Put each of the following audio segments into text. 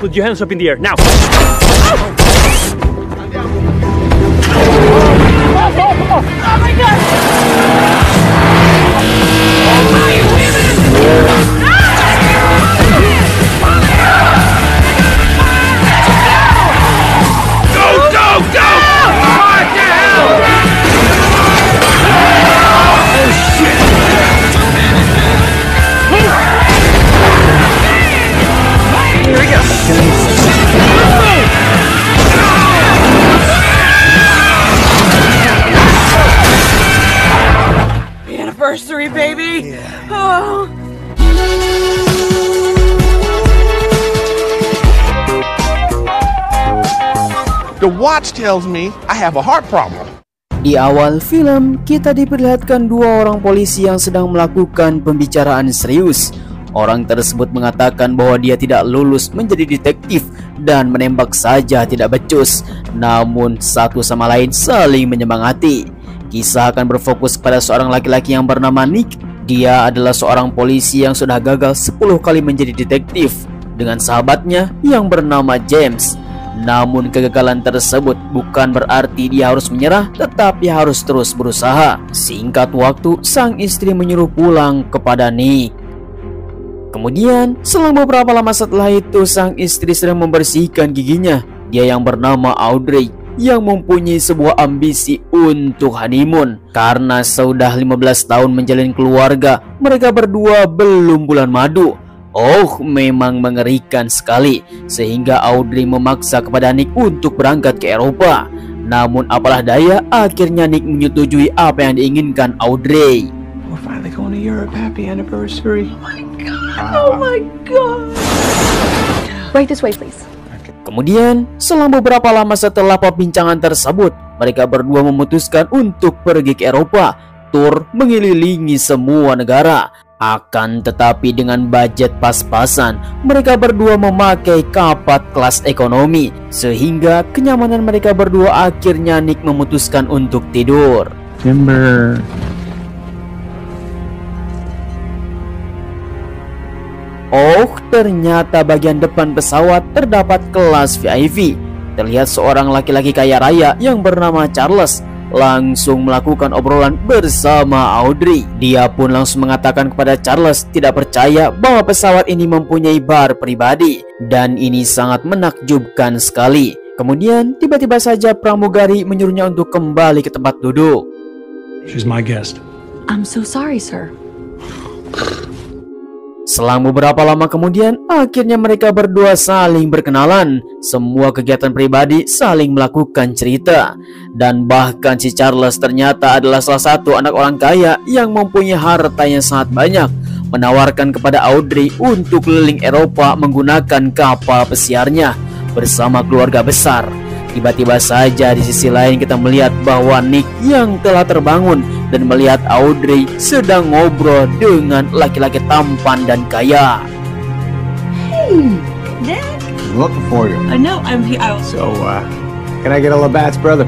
Put your hands up in the air now. Oh my God! Anniversary, baby. Yeah. Oh. The watch tells me I have a heart problem. Di awal film, kita diperlihatkan dua orang polisi yang sedang melakukan pembicaraan serius. Orang tersebut mengatakan bahwa dia tidak lulus menjadi detektif dan menembak saja tidak becus. Namun satu sama lain saling menyemangati. Kisah akan berfokus pada seorang laki-laki yang bernama Nick. Dia adalah seorang polisi yang sudah gagal 10 kali menjadi detektif dengan sahabatnya yang bernama James. Namun kegagalan tersebut bukan berarti dia harus menyerah, tetapi harus terus berusaha. Singkat waktu, sang istri menyuruh pulang kepada Nick. Kemudian, selang beberapa lama setelah itu, sang istri sedang membersihkan giginya. Dia yang bernama Audrey, yang mempunyai sebuah ambisi untuk honeymoon. Karena sudah 15 tahun menjalin keluarga, mereka berdua belum bulan madu. Oh, memang mengerikan sekali. Sehingga Audrey memaksa kepada Nick untuk berangkat ke Eropa. Namun apalah daya, akhirnya Nick menyetujui apa yang diinginkan Audrey. We're finally going to Europe. Happy anniversary. Oh my God. Oh my God. Right this way, please. Kemudian, selang beberapa lama setelah perbincangan tersebut, mereka berdua memutuskan untuk pergi ke Eropa, tur mengelilingi semua negara. Akan tetapi dengan budget pas-pasan, mereka berdua memakai kapal kelas ekonomi, sehingga kenyamanan mereka berdua akhirnya Nick memutuskan untuk tidur. Timber. Oh, ternyata bagian depan pesawat terdapat kelas VIP. Terlihat seorang laki-laki kaya raya yang bernama Charles langsung melakukan obrolan bersama Audrey. Dia pun langsung mengatakan kepada Charles tidak percaya bahwa pesawat ini mempunyai bar pribadi. Dan ini sangat menakjubkan sekali. Kemudian tiba-tiba saja pramugari menyuruhnya untuk kembali ke tempat duduk. She's my guest. I'm so sorry, sir. Selang beberapa lama kemudian, akhirnya mereka berdua saling berkenalan. Semua kegiatan pribadi saling melakukan cerita. Dan bahkan si Charles ternyata adalah salah satu anak orang kaya yang mempunyai harta yang sangat banyak. Menawarkan kepada Audrey untuk keliling Eropa menggunakan kapal pesiarnya bersama keluarga besar. Tiba-tiba saja di sisi lain kita melihat bahwa Nick yang telah terbangun dan melihat Audrey sedang ngobrol dengan laki-laki tampan dan kaya. Hey, Dad. I'm looking for you. I know. I'm here. So, can I get a Labatt's, brother?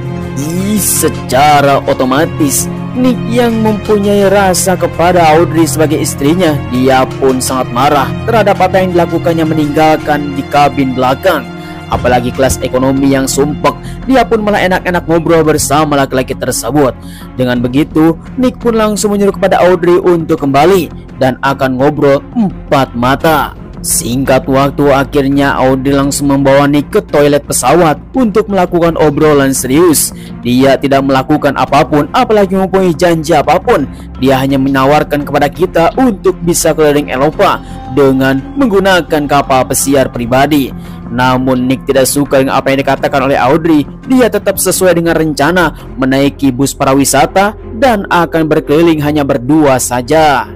Secara otomatis Nick yang mempunyai rasa kepada Audrey sebagai istrinya, dia pun sangat marah terhadap apa yang dilakukannya meninggalkan di kabin belakang. Apalagi kelas ekonomi yang sumpek, dia pun malah enak-enak ngobrol bersama laki-laki tersebut. Dengan begitu, Nick pun langsung menyuruh kepada Audrey untuk kembali dan akan ngobrol 4 mata. Singkat waktu, akhirnya Audrey langsung membawa Nick ke toilet pesawat untuk melakukan obrolan serius. Dia tidak melakukan apapun, apalagi mempunyai janji apapun. Dia hanya menawarkan kepada kita untuk bisa keliling Eropa dengan menggunakan kapal pesiar pribadi. Namun Nick tidak suka dengan apa yang dikatakan oleh Audrey. Dia tetap sesuai dengan rencana menaiki bus pariwisata dan akan berkeliling hanya berdua saja.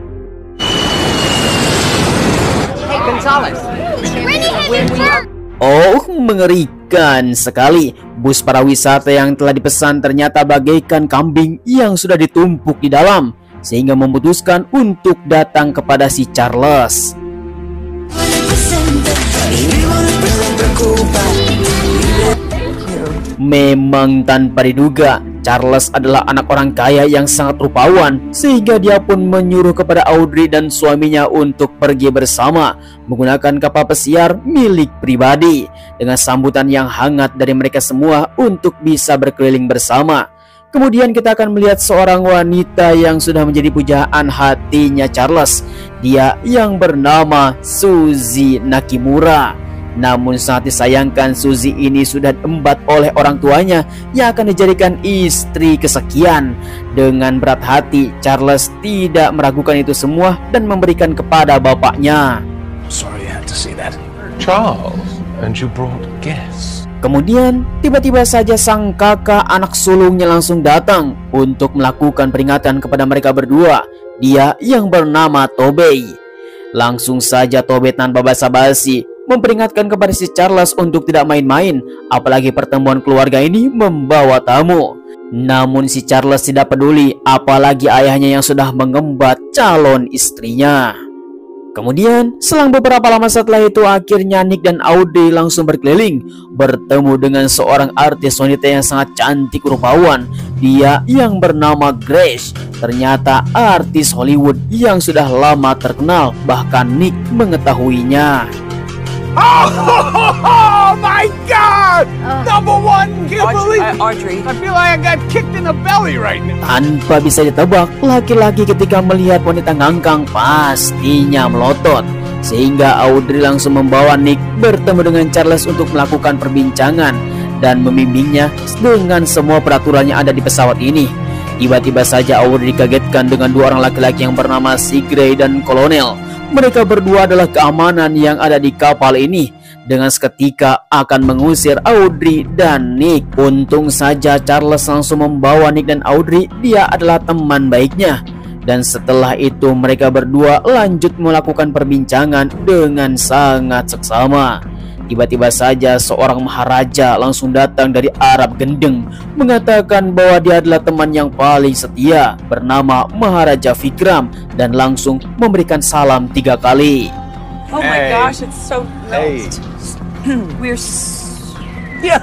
Oh, mengerikan sekali. Bus pariwisata yang telah dipesan ternyata bagaikan kambing yang sudah ditumpuk di dalam, sehingga memutuskan untuk datang kepada si Charles. Memang tanpa diduga, Charles adalah anak orang kaya yang sangat rupawan, sehingga dia pun menyuruh kepada Audrey dan suaminya untuk pergi bersama menggunakan kapal pesiar milik pribadi dengan sambutan yang hangat dari mereka semua untuk bisa berkeliling bersama. Kemudian kita akan melihat seorang wanita yang sudah menjadi pujaan hatinya Charles, dia yang bernama Suzy Nakimura. Namun sangat disayangkan Suzy ini sudah diembat oleh orang tuanya yang akan dijadikan istri kesekian. Dengan berat hati, Charles tidak meragukan itu semua dan memberikan kepada bapaknya. Sorry I had to see that. Charles, and you brought guests. Kemudian tiba-tiba saja sang kakak anak sulungnya langsung datang untuk melakukan peringatan kepada mereka berdua, dia yang bernama Tobey. Langsung saja Tobey tanpa basa-basi memperingatkan kepada si Charles untuk tidak main-main, apalagi pertemuan keluarga ini membawa tamu. Namun si Charles tidak peduli, apalagi ayahnya yang sudah mengembat calon istrinya. Kemudian selang beberapa lama setelah itu, akhirnya Nick dan Audrey langsung berkeliling bertemu dengan seorang artis wanita yang sangat cantik rupawan, dia yang bernama Grace. Ternyata artis Hollywood yang sudah lama terkenal, bahkan Nick mengetahuinya. Oh my God! Number one, can't believe it. Audrey. I feel like I got kicked in the belly right now. Tanpa bisa ditebak, laki-laki ketika melihat wanita ngangkang pastinya melotot. Sehingga Audrey langsung membawa Nick bertemu dengan Charles untuk melakukan perbincangan dan membimbingnya dengan semua peraturan yang ada di pesawat ini. Tiba-tiba saja Audrey dikagetkan dengan dua orang laki-laki yang bernama si Gray dan Kolonel. Mereka berdua adalah keamanan yang ada di kapal ini. Dengan seketika akan mengusir Audrey dan Nick. Untung saja Charles langsung membawa Nick dan Audrey, dia adalah teman baiknya. Dan setelah itu mereka berdua lanjut melakukan perbincangan dengan sangat seksama. Tiba-tiba saja seorang maharaja langsung datang dari Arab Gendeng, mengatakan bahwa dia adalah teman yang paling setia bernama Maharaja Vikram, dan langsung memberikan salam 3 kali. Oh my gosh, it's so Hey. We're Yo,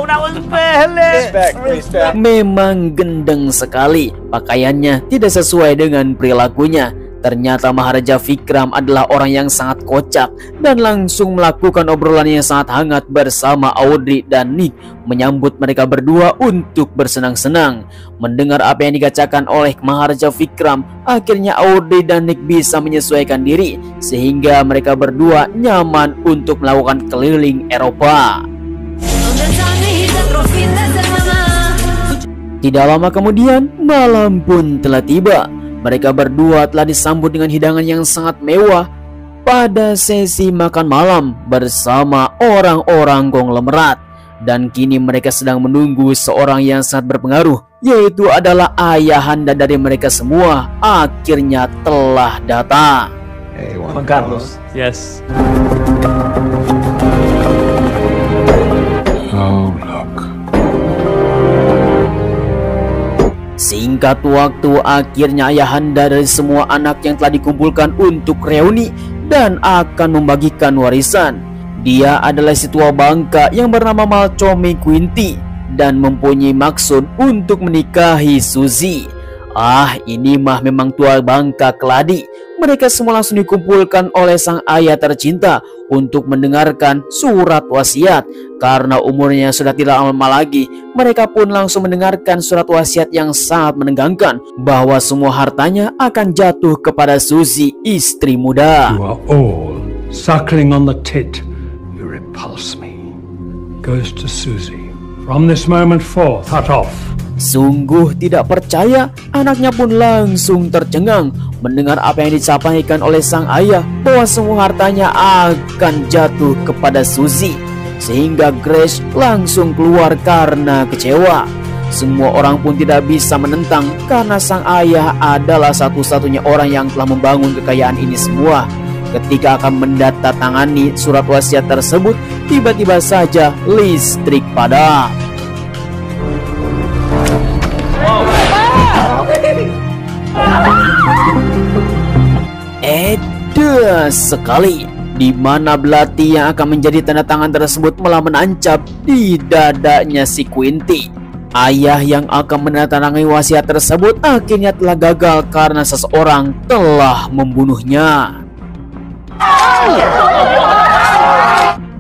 that was badass. Respect. Memang gendeng sekali, pakaiannya tidak sesuai dengan perilakunya. Ternyata Maharaja Vikram adalah orang yang sangat kocak dan langsung melakukan obrolan yang sangat hangat bersama Audrey dan Nick, menyambut mereka berdua untuk bersenang-senang. Mendengar apa yang dikatakan oleh Maharaja Vikram, akhirnya Audrey dan Nick bisa menyesuaikan diri sehingga mereka berdua nyaman untuk melakukan keliling Eropa. Tidak lama kemudian, malam pun telah tiba. Mereka berdua telah disambut dengan hidangan yang sangat mewah pada sesi makan malam bersama orang-orang konglomerat. Dan kini mereka sedang menunggu seorang yang sangat berpengaruh, yaitu adalah ayahanda dari mereka semua, akhirnya telah datang. Hey, Juan Carlos. Yes. Oh, look. Singkat waktu, akhirnya ayahanda dari semua anak yang telah dikumpulkan untuk reuni dan akan membagikan warisan. Dia adalah si tua bangka yang bernama Malcolm Quinty dan mempunyai maksud untuk menikahi Suzy. Ini mah memang tua bangka keladi. Mereka semua langsung dikumpulkan oleh sang ayah tercinta untuk mendengarkan surat wasiat. Karena umurnya sudah tidak lama lagi, mereka pun langsung mendengarkan surat wasiat yang sangat menegangkan bahwa semua hartanya akan jatuh kepada Suzy, istri muda. You are all suckling on the tit. You repulse me. Goes to Suzy. From this moment forth, cut off. Sungguh tidak percaya, anaknya pun langsung tercengang mendengar apa yang disampaikan oleh sang ayah bahwa semua hartanya akan jatuh kepada Suzy. Sehingga Grace langsung keluar karena kecewa. Semua orang pun tidak bisa menentang karena sang ayah adalah satu-satunya orang yang telah membangun kekayaan ini semua. Ketika akan mendatangani surat wasiat tersebut, tiba-tiba saja listrik padam. Sekali, di mana belati yang akan menjadi tanda tangan tersebut malah menancap di dadanya si Quinty. Ayah yang akan menandatangani wasiat tersebut akhirnya telah gagal karena seseorang telah membunuhnya.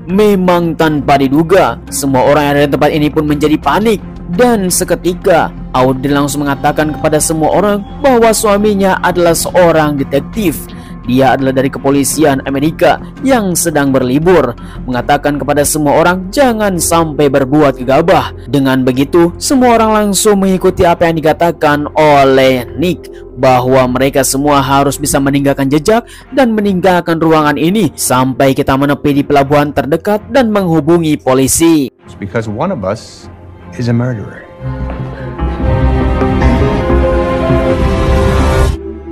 Memang tanpa diduga, semua orang yang ada di tempat ini pun menjadi panik. Dan seketika, Audrey langsung mengatakan kepada semua orang bahwa suaminya adalah seorang detektif. Dia adalah dari kepolisian Amerika yang sedang berlibur. Mengatakan kepada semua orang jangan sampai berbuat gegabah. Dengan begitu, semua orang langsung mengikuti apa yang dikatakan oleh Nick, bahwa mereka semua harus bisa meninggalkan jejak dan meninggalkan ruangan ini sampai kita menepi di pelabuhan terdekat dan menghubungi polisi. It's because one of us is a murderer.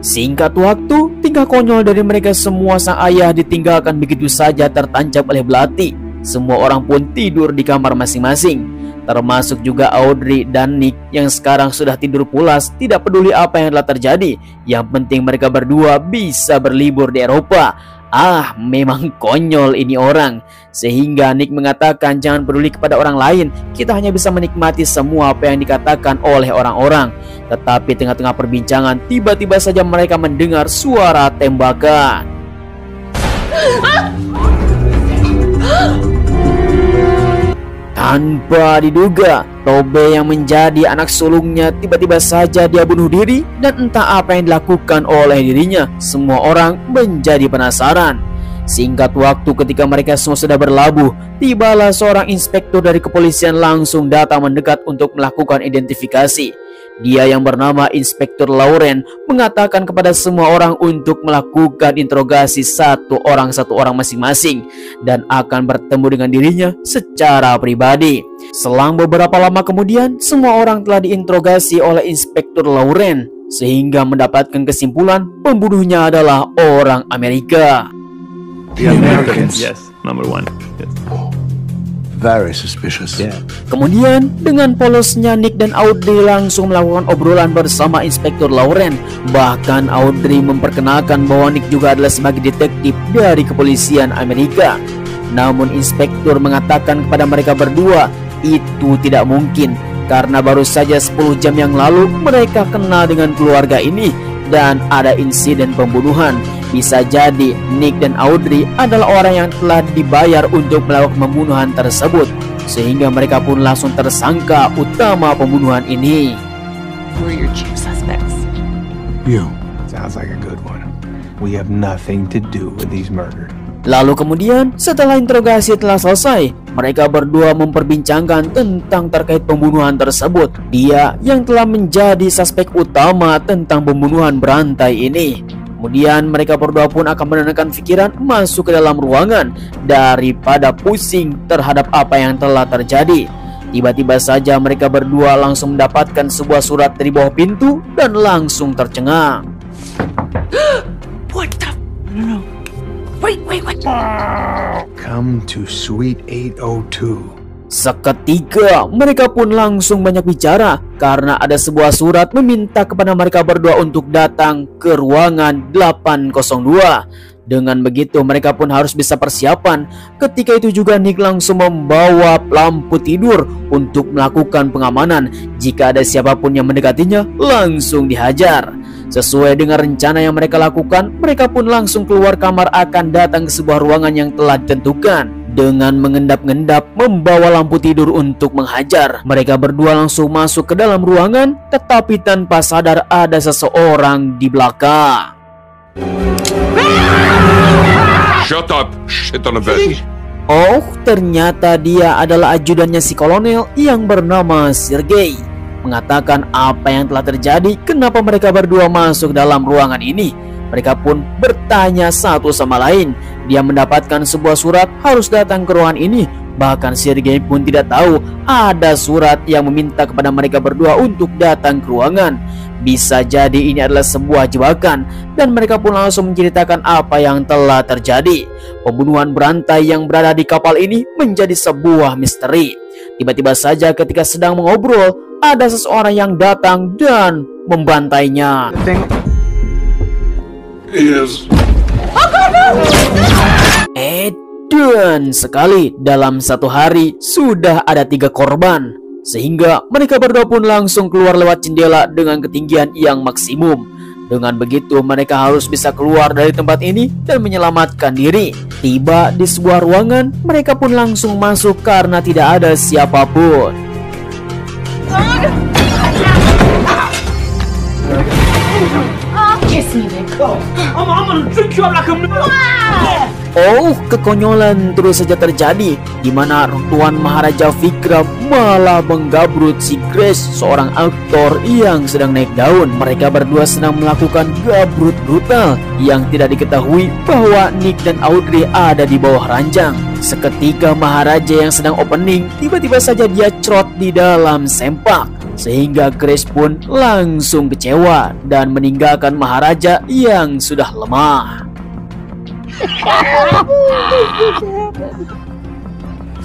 Singkat waktu, tingkah konyol dari mereka semua sang ayah ditinggalkan begitu saja tertancap oleh belati. Semua orang pun tidur di kamar masing-masing, termasuk juga Audrey dan Nick yang sekarang sudah tidur pulas, tidak peduli apa yang telah terjadi. Yang penting mereka berdua bisa berlibur di Eropa. Ah, memang konyol ini orang. Sehingga Nick mengatakan jangan peduli kepada orang lain, kita hanya bisa menikmati semua apa yang dikatakan oleh orang-orang. Tetapi tengah-tengah perbincangan, tiba-tiba saja mereka mendengar suara tembakan. Tanpa diduga, Tobe yang menjadi anak sulungnya tiba-tiba saja dia bunuh diri, dan entah apa yang dilakukan oleh dirinya. Semua orang menjadi penasaran. Singkat waktu ketika mereka semua sudah berlabuh, tibalah seorang inspektur dari kepolisian langsung datang mendekat untuk melakukan identifikasi. Dia yang bernama Inspektur Lauren mengatakan kepada semua orang untuk melakukan interogasi satu orang masing-masing dan akan bertemu dengan dirinya secara pribadi. Selang beberapa lama kemudian, semua orang telah diinterogasi oleh Inspektur Lauren sehingga mendapatkan kesimpulan pembunuhnya adalah orang Amerika. The Americans. Yes, number one. Yes. Very suspicious. Yeah. Kemudian dengan polosnya Nick dan Audrey langsung melakukan obrolan bersama Inspektur Lauren. Bahkan Audrey memperkenalkan bahwa Nick juga adalah sebagai detektif dari kepolisian Amerika. Namun Inspektur mengatakan kepada mereka berdua itu tidak mungkin, karena baru saja 10 jam yang lalu mereka kenal dengan keluarga ini dan ada insiden pembunuhan. Bisa jadi Nick dan Audrey adalah orang yang telah dibayar untuk melakukan pembunuhan tersebut, sehingga mereka pun langsung tersangka utama pembunuhan ini. Who are your chief suspects? You. Sounds like a good one. We have nothing to do with these murders. Lalu kemudian setelah interogasi telah selesai, mereka berdua memperbincangkan tentang terkait pembunuhan tersebut. Dia yang telah menjadi suspek utama tentang pembunuhan berantai ini. Kemudian mereka berdua pun akan menenangkan pikiran masuk ke dalam ruangan daripada pusing terhadap apa yang telah terjadi. Tiba-tiba saja mereka berdua langsung mendapatkan sebuah surat dari bawah pintu dan langsung tercengang. What the? No. Wait. Come to Suite 802. Seketika mereka pun langsung banyak bicara karena ada sebuah surat meminta kepada mereka berdua untuk datang ke ruangan 802. Dengan begitu mereka pun harus bisa persiapan. Ketika itu juga Nick langsung membawa lampu tidur untuk melakukan pengamanan. Jika ada siapapun yang mendekatinya langsung dihajar. Sesuai dengan rencana yang mereka lakukan, mereka pun langsung keluar kamar akan datang ke sebuah ruangan yang telah ditentukan. Dengan mengendap-endap membawa lampu tidur untuk menghajar, mereka berdua langsung masuk ke dalam ruangan, tetapi tanpa sadar ada seseorang di belakang. Shut up, shit on a bed. Oh, ternyata dia adalah ajudannya si kolonel yang bernama Sergei. Mengatakan apa yang telah terjadi, kenapa mereka berdua masuk dalam ruangan ini. Mereka pun bertanya satu sama lain. Dia mendapatkan sebuah surat harus datang ke ruangan ini. Bahkan Sergei pun tidak tahu ada surat yang meminta kepada mereka berdua untuk datang ke ruangan. Bisa jadi ini adalah sebuah jebakan, dan mereka pun langsung menceritakan apa yang telah terjadi. Pembunuhan berantai yang berada di kapal ini menjadi sebuah misteri. Tiba-tiba saja ketika sedang mengobrol, ada seseorang yang datang dan membantainya. Yes. Dan sekali dalam satu hari sudah ada 3 korban. sehingga mereka berdua pun langsung keluar lewat jendela dengan ketinggian yang maksimum. Dengan begitu mereka harus bisa keluar dari tempat ini dan menyelamatkan diri. Tiba di sebuah ruangan, mereka pun langsung masuk karena tidak ada siapapun. Kiss me, Nick. I'm gonna drink you up like a Oh, kekonyolan terus saja terjadi, di mana Tuan Maharaja Vikram malah menggabrut si Grace, seorang aktor yang sedang naik daun. Mereka berdua sedang melakukan gabrut brutal yang tidak diketahui bahwa Nick dan Audrey ada di bawah ranjang. Seketika Maharaja yang sedang opening, tiba-tiba saja dia cerot di dalam sempak, sehingga Grace pun langsung kecewa dan meninggalkan Maharaja yang sudah lemah.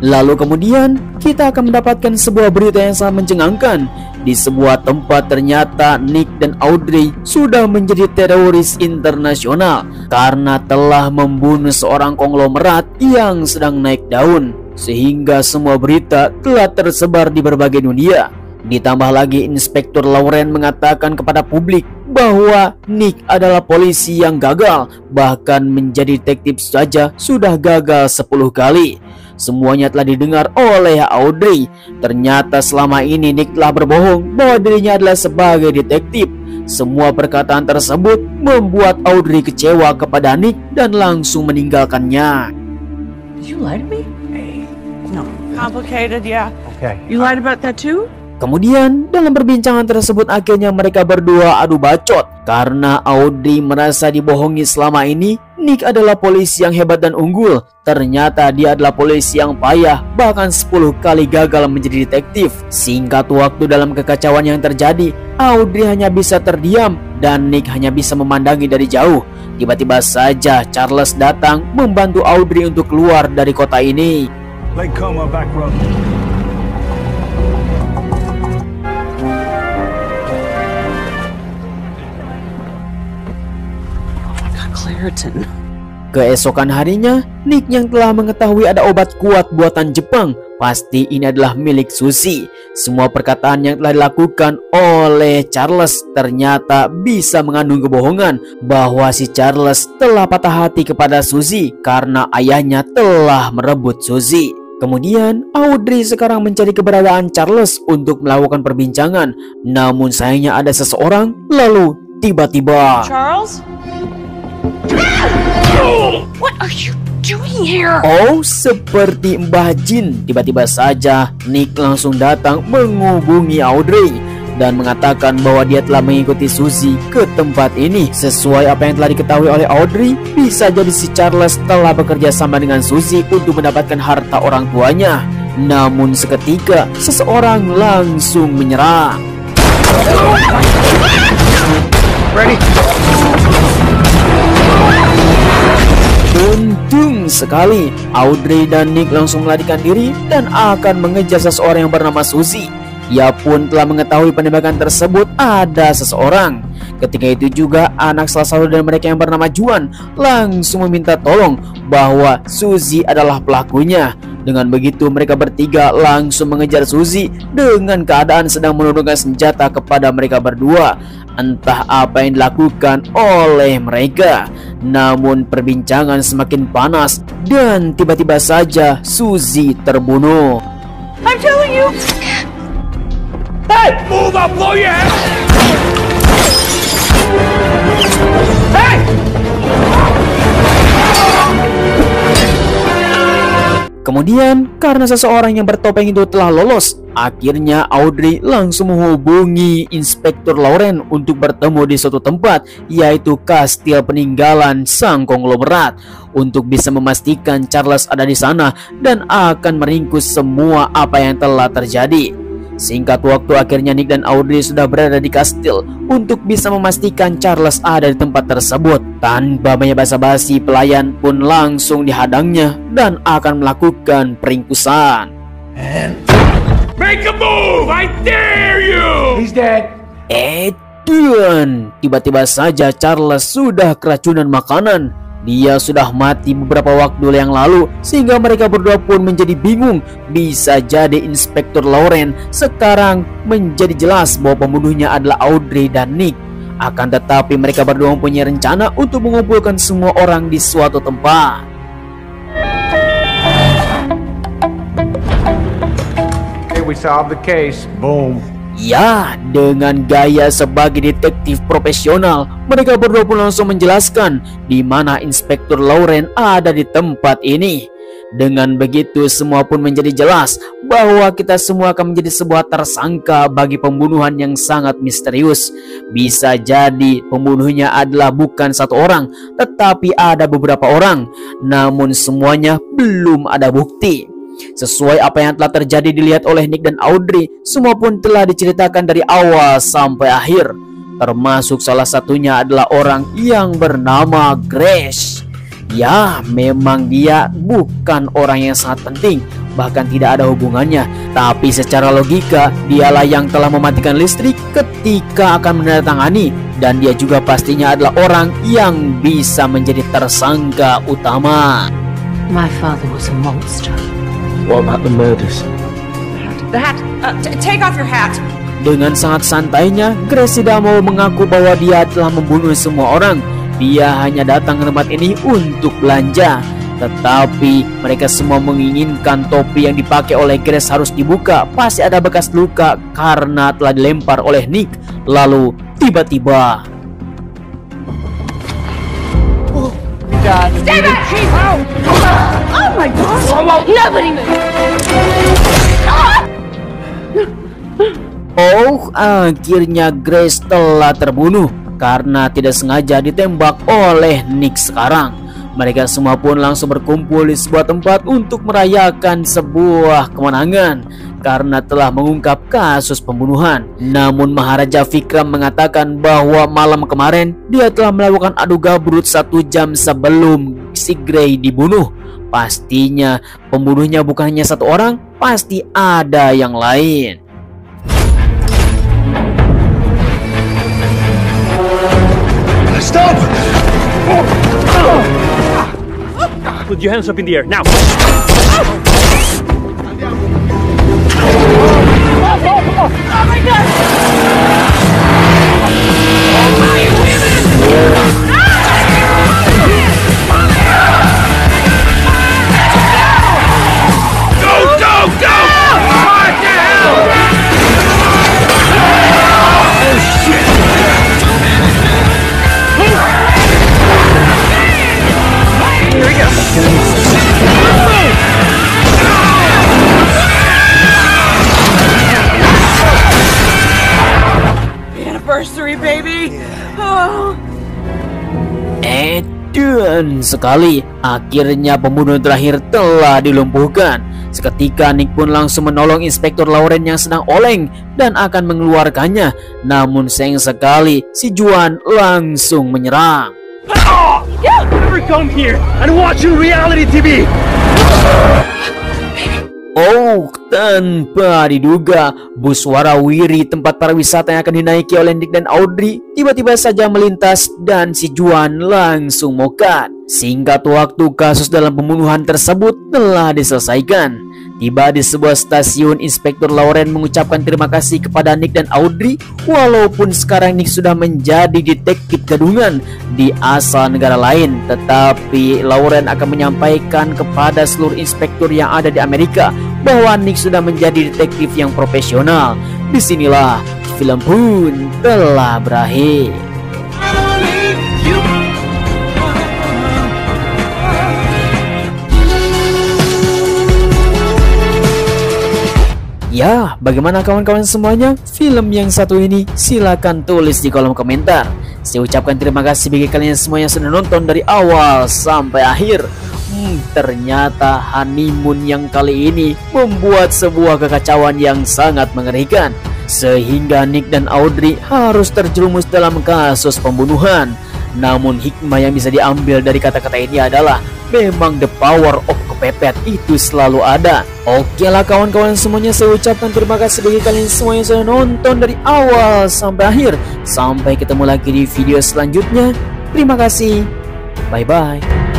Lalu kemudian kita akan mendapatkan sebuah berita yang sangat mencengangkan. Di sebuah tempat ternyata Nick dan Audrey sudah menjadi teroris internasional karena telah membunuh seorang konglomerat yang sedang naik daun, sehingga semua berita telah tersebar di berbagai dunia. Ditambah lagi Inspektur Lauren mengatakan kepada publik bahwa Nick adalah polisi yang gagal, bahkan menjadi detektif saja sudah gagal 10 kali. Semuanya telah didengar oleh Audrey. Ternyata selama ini Nick telah berbohong bahwa dirinya adalah sebagai detektif. Semua perkataan tersebut membuat Audrey kecewa kepada Nick dan langsung meninggalkannya. Did you lie to me? No. Complicated, yeah. Okay. You lied about that too? Kemudian dalam perbincangan tersebut akhirnya mereka berdua adu bacot karena Audrey merasa dibohongi selama ini. Nick adalah polisi yang hebat dan unggul. Ternyata dia adalah polisi yang payah, bahkan 10 kali gagal menjadi detektif. Singkat waktu dalam kekacauan yang terjadi, Audrey hanya bisa terdiam dan Nick hanya bisa memandangi dari jauh. Tiba-tiba saja Charles datang membantu Audrey untuk keluar dari kota ini. Lake Como back road. Claritin. Keesokan harinya, Nick yang telah mengetahui ada obat kuat buatan Jepang, pasti ini adalah milik Suzy. Semua perkataan yang telah dilakukan oleh Charles ternyata bisa mengandung kebohongan bahwa si Charles telah patah hati kepada Suzy karena ayahnya telah merebut Suzy. Kemudian Audrey sekarang mencari keberadaan Charles untuk melakukan perbincangan. Namun sayangnya ada seseorang, lalu tiba-tiba Charles? What are you doing here? Oh, seperti Mbah Jin. Tiba-tiba saja Nick langsung datang menghubungi Audrey dan mengatakan bahwa dia telah mengikuti Suzy ke tempat ini. Sesuai apa yang telah diketahui oleh Audrey, bisa jadi si Charles telah bekerja sama dengan Suzy untuk mendapatkan harta orang tuanya. Namun seketika seseorang langsung menyerang. Ready? Untung sekali, Audrey dan Nick langsung melarikan diri dan akan mengejar seseorang yang bernama Suzy. Ia pun telah mengetahui penembakan tersebut ada seseorang. Ketika itu juga anak salah satu dari mereka yang bernama Juan langsung meminta tolong bahwa Suzy adalah pelakunya. Dengan begitu mereka bertiga langsung mengejar Suzy dengan keadaan sedang menodongkan senjata kepada mereka berdua. Entah apa yang dilakukan oleh mereka. Namun perbincangan semakin panas dan tiba-tiba saja Suzy terbunuh. I'm telling you. Hey! Move up, blow your head! Hey! Kemudian karena seseorang yang bertopeng itu telah lolos, akhirnya Audrey langsung menghubungi Inspektur Lauren untuk bertemu di suatu tempat, yaitu kastil peninggalan sang konglomerat, untuk bisa memastikan Charles ada di sana dan akan meringkus semua apa yang telah terjadi. Singkat waktu akhirnya Nick dan Audrey sudah berada di kastil untuk bisa memastikan Charles ada di tempat tersebut. Tanpa banyak basa-basi, pelayan pun langsung dihadangnya dan akan melakukan peringkusan. Make a move! I dare you! He's dead. Dan tiba-tiba saja Charles sudah keracunan makanan. Dia sudah mati beberapa waktu yang lalu, sehingga mereka berdua pun menjadi bingung. Bisa jadi Inspektur Lauren sekarang menjadi jelas bahwa pembunuhnya adalah Audrey dan Nick. Akan tetapi mereka berdua mempunyai rencana untuk mengumpulkan semua orang di suatu tempat. Okay, we solved the case. Boom. Ya, dengan gaya sebagai detektif profesional, mereka berdua pun langsung menjelaskan di mana Inspektur Lauren ada di tempat ini. Dengan begitu semua pun menjadi jelas bahwa kita semua akan menjadi sebuah tersangka bagi pembunuhan yang sangat misterius. Bisa jadi pembunuhnya adalah bukan satu orang, tetapi ada beberapa orang. Namun semuanya belum ada bukti. Sesuai apa yang telah terjadi dilihat oleh Nick dan Audrey, semua pun telah diceritakan dari awal sampai akhir. Termasuk salah satunya adalah orang yang bernama Grace. Ya, memang dia bukan orang yang sangat penting, bahkan tidak ada hubungannya. Tapi secara logika, dialah yang telah mematikan listrik ketika akan menandatangani. Dan dia juga pastinya adalah orang yang bisa menjadi tersangka utama. My father was a monster. What about the murders? The hat. Take off your hat. Dengan sangat santainya, Grace tidak mau mengaku bahwa dia telah membunuh semua orang. Dia hanya datang ke tempat ini untuk belanja. Tetapi mereka semua menginginkan topi yang dipakai oleh Grace harus dibuka. Pasti ada bekas luka karena telah dilempar oleh Nick. Lalu tiba-tiba, Stay back! Oh my God! Nobody move! oh, akhirnya Grace telah terbunuh karena tidak sengaja ditembak oleh Nick sekarang. Mereka semua pun langsung berkumpul di sebuah tempat untuk merayakan sebuah kemenangan karena telah mengungkap kasus pembunuhan. Namun Maharaja Vikram mengatakan bahwa malam kemarin dia telah melakukan adu gabrut 1 jam sebelum si Grey dibunuh. Pastinya pembunuhnya bukan hanya satu orang, pasti ada yang lain. Stop! Put your hands up in the air now. Oh my God! Anniversary, baby! Oh. Dan sekali, akhirnya pembunuh terakhir telah dilumpuhkan. Seketika Nick pun langsung menolong Inspektur Lauren yang sedang oleng dan akan mengeluarkannya. Namun sayang sekali, si Juan langsung menyerang. Never come here and watch your reality TV. Oh, tanpa diduga, bus warawiri tempat para wisata yang akan dinaiki oleh Nick dan Audrey tiba-tiba saja melintas dan si Juan langsung mokat. Singkat waktu, kasus dalam pembunuhan tersebut telah diselesaikan. Tiba di sebuah stasiun, Inspektur Lauren mengucapkan terima kasih kepada Nick dan Audrey. Walaupun sekarang Nick sudah menjadi detektif gadungan di asal negara lain, tetapi Lauren akan menyampaikan kepada seluruh inspektur yang ada di Amerika bahwa Nick sudah menjadi detektif yang profesional. Disinilah film pun telah berakhir. Ya, bagaimana kawan-kawan semuanya? Film yang satu ini silakan tulis di kolom komentar. Saya ucapkan terima kasih bagi kalian semua yang sudah nonton dari awal sampai akhir. Ternyata honeymoon yang kali ini membuat sebuah kekacauan yang sangat mengerikan, sehingga Nick dan Audrey harus terjerumus dalam kasus pembunuhan. Namun hikmah yang bisa diambil dari kata-kata ini adalah memang the power of kepepet itu selalu ada. Oke lah kawan-kawan semuanya, saya ucapkan terima kasih bagi kalian semua yang sudah nonton dari awal sampai akhir. Sampai ketemu lagi di video selanjutnya. Terima kasih. Bye-bye.